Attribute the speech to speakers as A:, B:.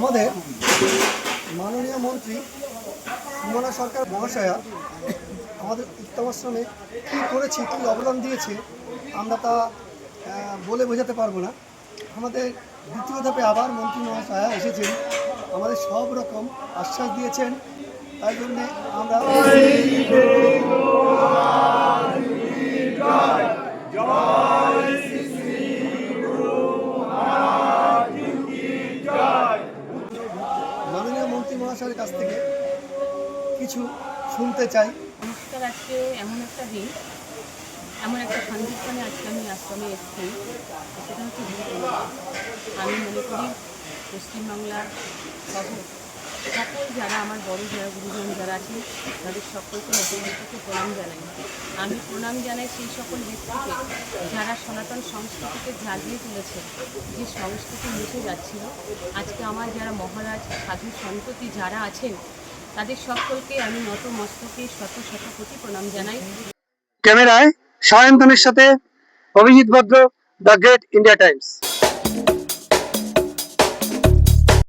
A: আমাদের মাননীয় মন্ত্রী সুমনা সরকার মহাশয়া আমাদের উত্তমাশ্রমে কী করেছে, কী অবদান দিয়েছে আমরা তা বলে বোঝাতে পারবো না। আমাদের দ্বিতীয় ধাপে আবার মন্ত্রী মহাশয়া এসেছেন, আমাদের সব রকম আশ্বাস দিয়েছেন। তাই জন্যে আমরা মাননীয় মন্ত্রী মহাশয়ের কাছ থেকে কিছু শুনতে চাই।
B: নমস্কার। আজকে এমন একটা দিন, এমন একটা সন্ধিক্ষণে আজকে আমি আশ্রমে এসেছি, সেটা হচ্ছে আমি মনে করি পশ্চিমবাংলার সহ সকল যারা আমার বড় যারা গুরুজন যারা আছেন তাদের সকলকে নতুনকে প্রণাম জানাই। আমি প্রণাম জানাই সেই সকল ব্যক্তিকে যারা সনাতন সংস্কৃতিকে জাগিয়ে তুলেছে, যে সংস্কৃতি মুছে যাচ্ছিল। আজকে আমার যারা মহারাজ সাধু সন্ততি যারা আছেন তাদের সকলকে আমি নত মস্তকে শত শত কোটি প্রণাম জানাই।
C: ক্যামেরায় সায়ন্তনের সাথে অভিজিৎ ভদ্র, দ্য গ্রেট ইন্ডিয়া টাইমস।